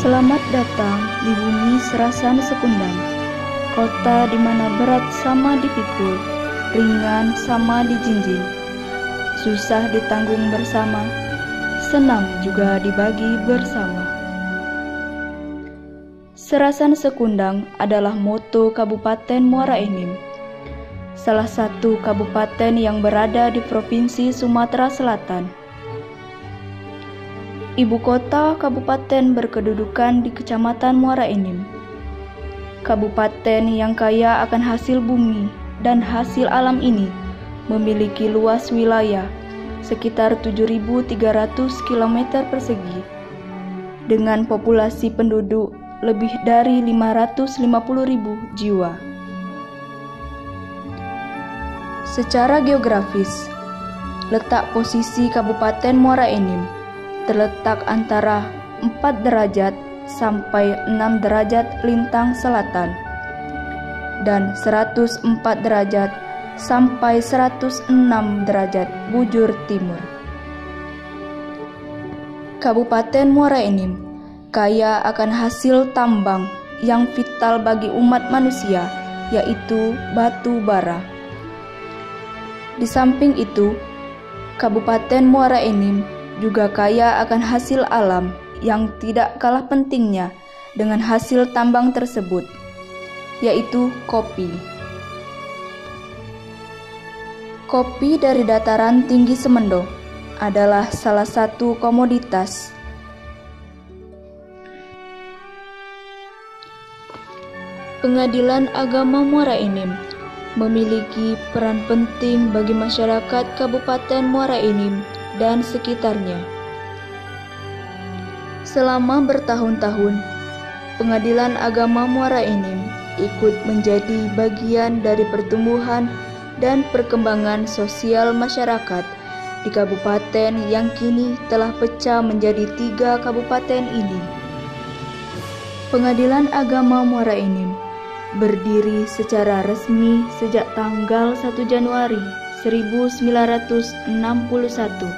Selamat datang di bumi Serasan Sekundang, kota di mana berat sama dipikul, ringan sama dijinjing, susah ditanggung bersama, senang juga dibagi bersama. Serasan Sekundang adalah moto Kabupaten Muara Enim, salah satu kabupaten yang berada di Provinsi Sumatera Selatan. Ibu kota kabupaten berkedudukan di Kecamatan Muara Enim. Kabupaten yang kaya akan hasil bumi dan hasil alam ini memiliki luas wilayah sekitar 7.300 km persegi dengan populasi penduduk lebih dari 550.000 jiwa. Secara geografis, letak posisi Kabupaten Muara Enim terletak antara 4 derajat sampai 6 derajat lintang selatan dan 104 derajat sampai 106 derajat bujur timur. Kabupaten Muara Enim kaya akan hasil tambang yang vital bagi umat manusia, yaitu batu bara. Di samping itu, Kabupaten Muara Enim juga kaya akan hasil alam yang tidak kalah pentingnya dengan hasil tambang tersebut, yaitu kopi. Kopi dari dataran tinggi Semendo adalah salah satu komoditas. Pengadilan Agama Muara Enim memiliki peran penting bagi masyarakat Kabupaten Muara Enim dan sekitarnya. Selama bertahun-tahun, Pengadilan Agama Muara Enim ikut menjadi bagian dari pertumbuhan dan perkembangan sosial masyarakat di kabupaten yang kini telah pecah menjadi 3 kabupaten ini. Pengadilan Agama Muara Enim berdiri secara resmi sejak tanggal 1 Januari 1961.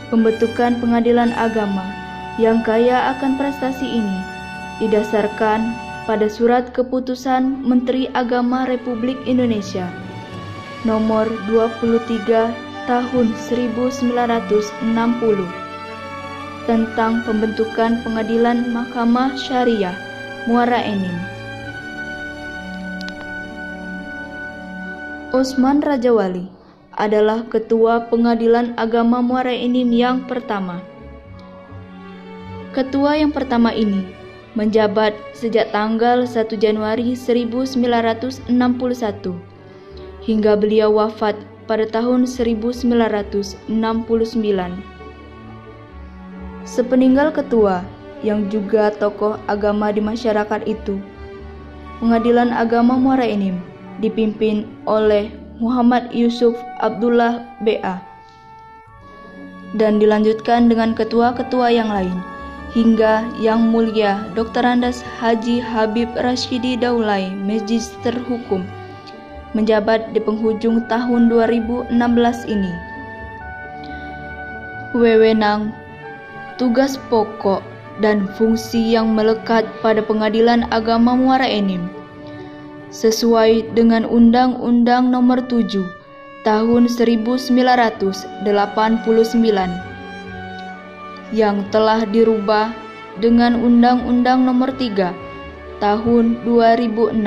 Pembentukan pengadilan agama yang kaya akan prestasi ini didasarkan pada Surat Keputusan Menteri Agama Republik Indonesia nomor 23 tahun 1960 tentang pembentukan Pengadilan Mahkamah Syariah Muara Enim. Osman Rajawali adalah Ketua Pengadilan Agama Muara Enim yang pertama. Ketua yang pertama ini menjabat sejak tanggal 1 Januari 1961 hingga beliau wafat pada tahun 1969. Sepeninggal ketua yang juga tokoh agama di masyarakat itu, Pengadilan Agama Muara Enim dipimpin oleh Muhammad Yusuf Abdullah BA dan dilanjutkan dengan ketua-ketua yang lain hingga Yang Mulia Dr. Andes Haji Habib Rashidi Daulay Magister Hukum menjabat di penghujung tahun 2016 ini. Wewenang, tugas pokok dan fungsi yang melekat pada Pengadilan Agama Muara Enim sesuai dengan Undang-Undang Nomor 7 Tahun 1989 yang telah dirubah dengan Undang-Undang Nomor 3 Tahun 2006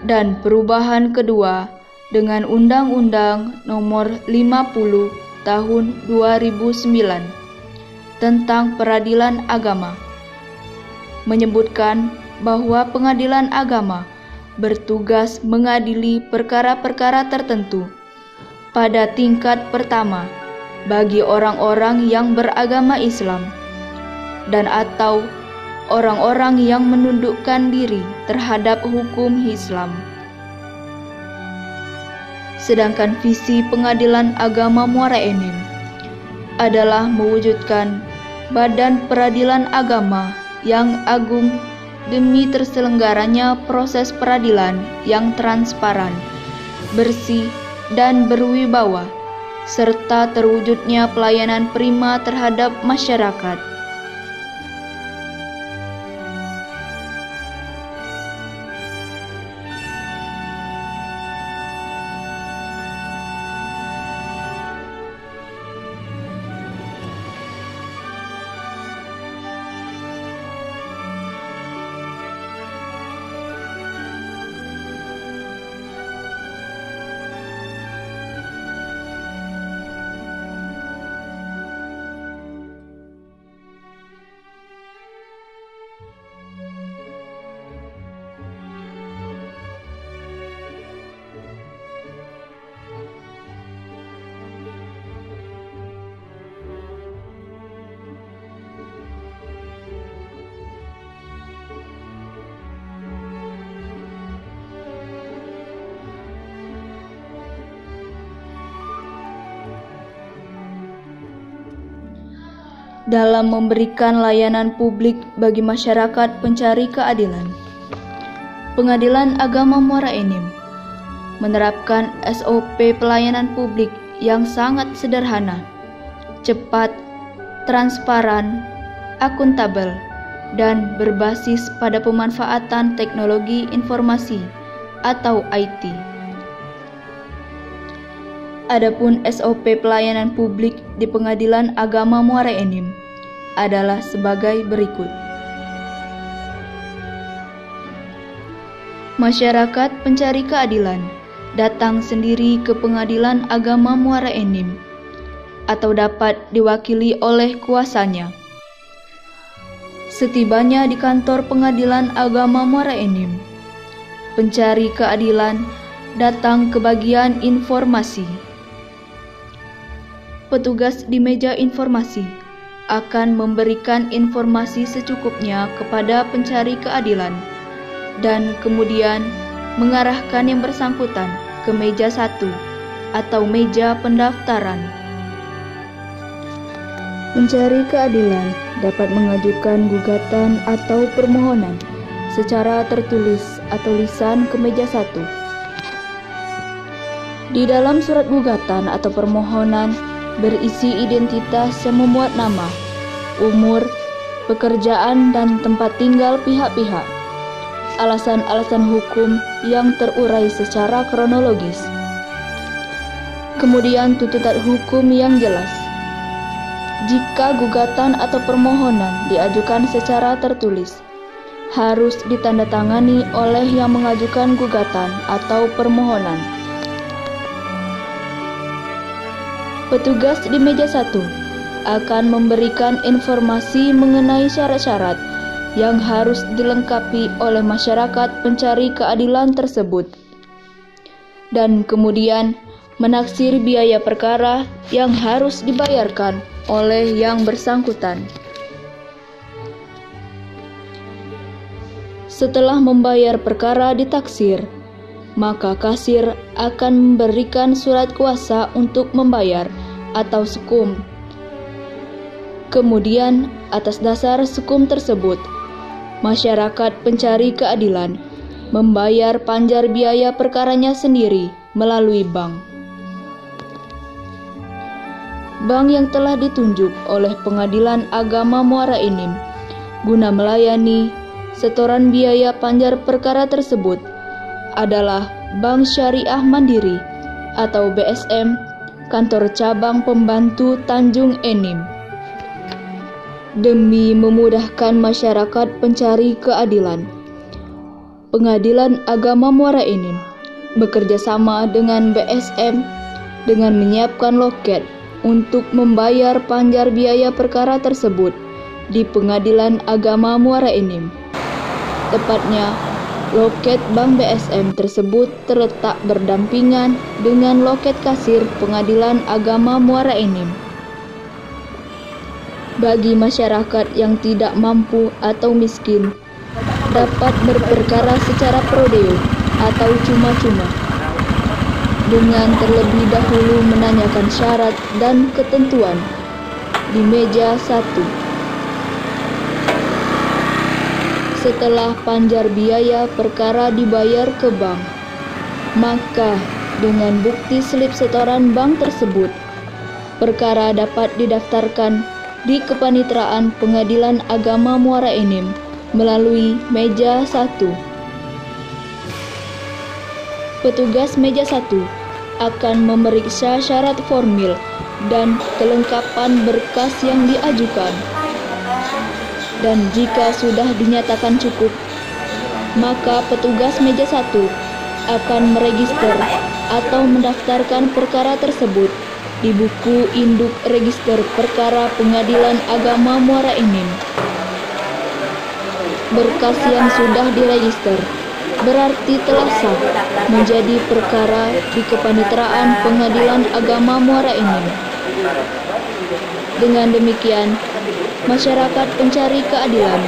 dan perubahan kedua dengan Undang-Undang Nomor 50 Tahun 2009 tentang Peradilan Agama, menyebutkan bahwa pengadilan agama bertugas mengadili perkara-perkara tertentu pada tingkat pertama bagi orang-orang yang beragama Islam dan atau orang-orang yang menundukkan diri terhadap hukum Islam. Sedangkan visi Pengadilan Agama Muara Enim adalah mewujudkan badan peradilan agama yang agung demi terselenggaranya proses peradilan yang transparan, bersih, dan berwibawa, serta terwujudnya pelayanan prima terhadap masyarakat dalam memberikan layanan publik bagi masyarakat pencari keadilan. Pengadilan Agama Muara Enim menerapkan SOP pelayanan publik yang sangat sederhana, cepat, transparan, akuntabel, dan berbasis pada pemanfaatan teknologi informasi atau IT. Adapun SOP pelayanan publik di Pengadilan Agama Muara Enim adalah sebagai berikut. Masyarakat pencari keadilan datang sendiri ke Pengadilan Agama Muara Enim atau dapat diwakili oleh kuasanya. Setibanya di kantor Pengadilan Agama Muara Enim, pencari keadilan datang ke bagian informasi. Petugas di meja informasi akan memberikan informasi secukupnya kepada pencari keadilan dan kemudian mengarahkan yang bersangkutan ke meja 1 atau meja pendaftaran. Pencari keadilan dapat mengajukan gugatan atau permohonan secara tertulis atau lisan ke meja 1. Di dalam surat gugatan atau permohonan berisi identitas yang memuat nama, umur, pekerjaan, dan tempat tinggal pihak-pihak, alasan-alasan hukum yang terurai secara kronologis, kemudian tuntutan hukum yang jelas. Jika gugatan atau permohonan diajukan secara tertulis, harus ditandatangani oleh yang mengajukan gugatan atau permohonan. Petugas di meja 1 akan memberikan informasi mengenai syarat-syarat yang harus dilengkapi oleh masyarakat pencari keadilan tersebut, dan kemudian menaksir biaya perkara yang harus dibayarkan oleh yang bersangkutan. Setelah membayar perkara ditaksir, maka kasir akan memberikan surat kuasa untuk membayar atau sukum. Kemudian, atas dasar sukum tersebut, masyarakat pencari keadilan membayar panjar biaya perkaranya sendiri melalui bank. Bank yang telah ditunjuk oleh Pengadilan Agama Muara Enim guna melayani setoran biaya panjar perkara tersebut adalah Bank Syariah Mandiri atau BSM, Kantor Cabang Pembantu Tanjung Enim. Demi memudahkan masyarakat pencari keadilan, Pengadilan Agama Muara Enim bekerja sama dengan BSM dengan menyiapkan loket untuk membayar panjar biaya perkara tersebut di Pengadilan Agama Muara Enim. Tepatnya, loket Bank BSM tersebut terletak berdampingan dengan loket kasir Pengadilan Agama Muara Enim. Bagi masyarakat yang tidak mampu atau miskin, dapat berperkara secara prodeo atau cuma-cuma, dengan terlebih dahulu menanyakan syarat dan ketentuan di meja 1. Setelah panjar biaya perkara dibayar ke bank, maka dengan bukti slip setoran bank tersebut, perkara dapat didaftarkan di Kepanitraan Pengadilan Agama Muara Enim melalui meja 1. Petugas meja 1 akan memeriksa syarat formil dan kelengkapan berkas yang diajukan. Dan jika sudah dinyatakan cukup, maka petugas meja 1 akan meregister atau mendaftarkan perkara tersebut di buku induk register perkara Pengadilan Agama Muara Enim. Berkas yang sudah diregister berarti telah sah menjadi perkara di Kepanitraan Pengadilan Agama Muara Enim. Dengan demikian, masyarakat pencari keadilan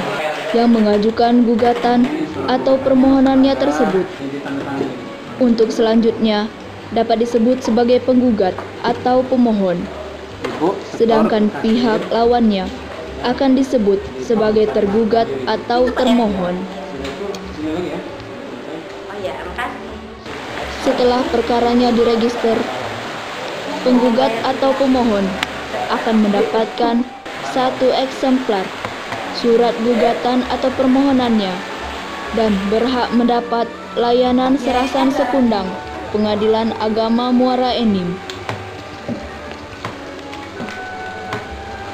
yang mengajukan gugatan atau permohonannya tersebut untuk selanjutnya dapat disebut sebagai penggugat atau pemohon, sedangkan pihak lawannya akan disebut sebagai tergugat atau termohon. Setelah perkaranya diregister, penggugat atau pemohon akan mendapatkan satu eksemplar surat gugatan atau permohonannya dan berhak mendapat layanan serasan sekundang Pengadilan Agama Muara Enim.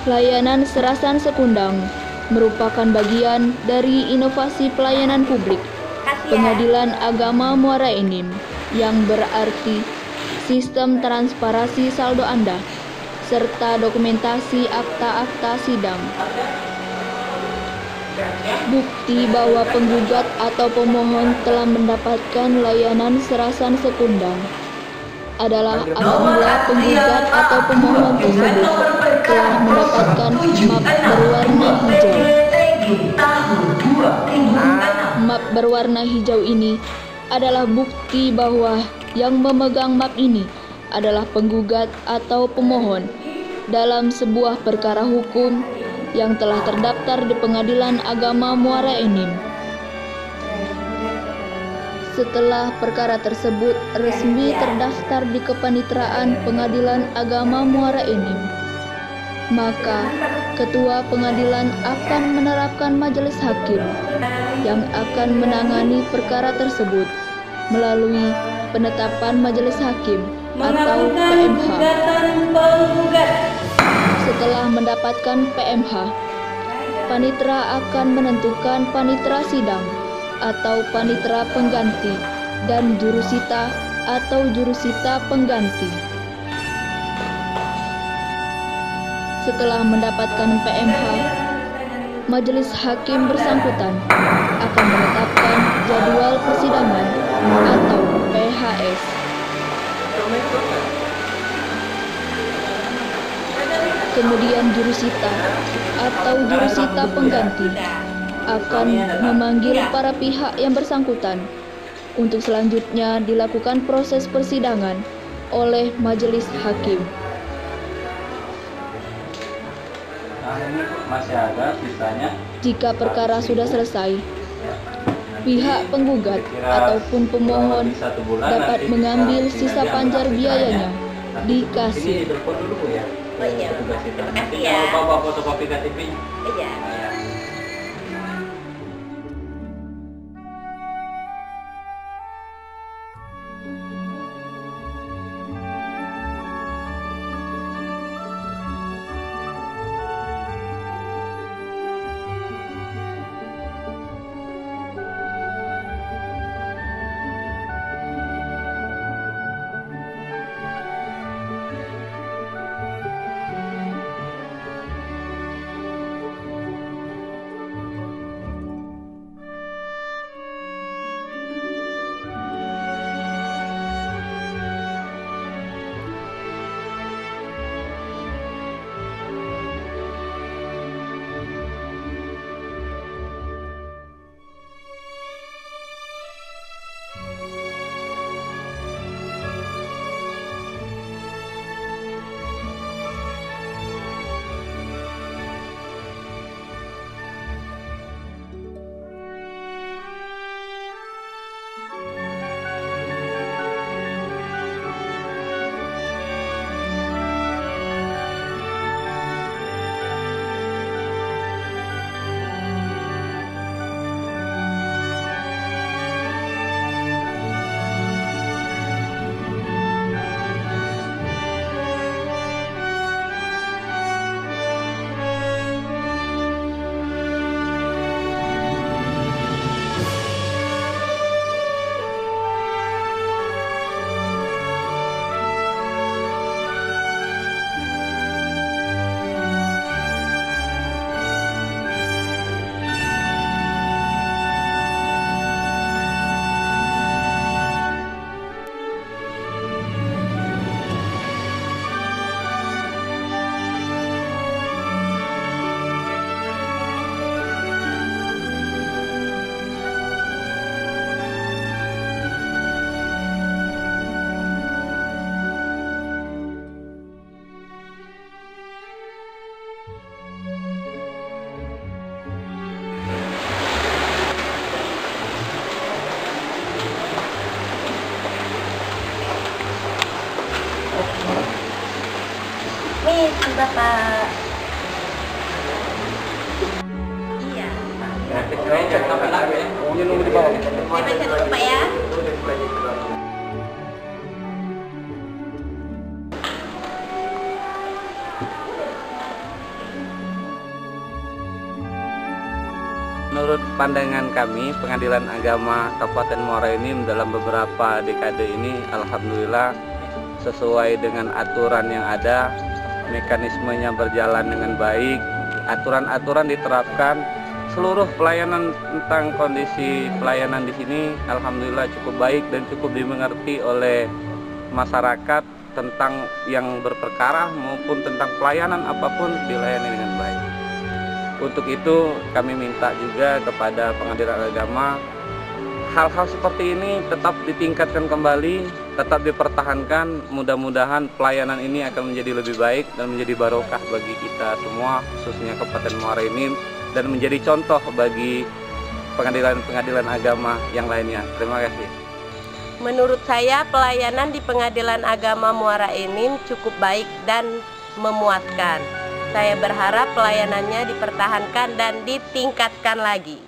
Layanan serasan sekundang merupakan bagian dari inovasi pelayanan publik Pengadilan Agama Muara Enim, yang berarti sistem transparansi saldo Anda serta dokumentasi akta-akta sidang. Bukti bahwa penggugat atau pemohon telah mendapatkan layanan serasan sekundang adalah apabila penggugat atau pemohon tersebut telah mendapatkan map berwarna hijau. Map berwarna hijau ini adalah bukti bahwa yang memegang map ini adalah penggugat atau pemohon dalam sebuah perkara hukum yang telah terdaftar di Pengadilan Agama Muara Enim. Setelah perkara tersebut resmi terdaftar di Kepanitraan Pengadilan Agama Muara Enim, maka Ketua Pengadilan akan menerapkan majelis hakim yang akan menangani perkara tersebut melalui penetapan majelis hakim atau PMH. Setelah mendapatkan PMH, panitera akan menentukan panitera sidang atau panitera pengganti dan jurusita atau jurusita pengganti. Setelah mendapatkan PMH, majelis hakim bersangkutan akan menetapkan jadwal persidangan atau PHS. Kemudian jurusita atau jurusita pengganti akan memanggil para pihak yang bersangkutan untuk selanjutnya dilakukan proses persidangan oleh majelis hakim. Jika perkara sudah selesai, pihak penggugat ataupun pemohon dapat mengambil sisa panjar biayanya di kasir. Oh iya, terima kasih ya. Bawa fotokopi KTP. Iya. Ini si Bapak. Iya. Nunggu di bawah. Saya baca dulu Pak ya. Menurut pandangan kami, Pengadilan Agama Kabupaten Muara Enim dalam beberapa dekade ini alhamdulillah sesuai dengan aturan yang ada, mekanismenya berjalan dengan baik, aturan-aturan diterapkan, seluruh pelayanan tentang kondisi pelayanan di sini alhamdulillah cukup baik dan cukup dimengerti oleh masyarakat tentang yang berperkara maupun tentang pelayanan apapun dilayani dengan baik. Untuk itu kami minta juga kepada Pengadilan Agama hal-hal seperti ini tetap ditingkatkan kembali, tetap dipertahankan. Mudah-mudahan pelayanan ini akan menjadi lebih baik dan menjadi barokah bagi kita semua, khususnya Kabupaten Muara Enim, dan menjadi contoh bagi pengadilan-pengadilan agama yang lainnya. Terima kasih. Menurut saya pelayanan di Pengadilan Agama Muara Enim cukup baik dan memuaskan. Saya berharap pelayanannya dipertahankan dan ditingkatkan lagi.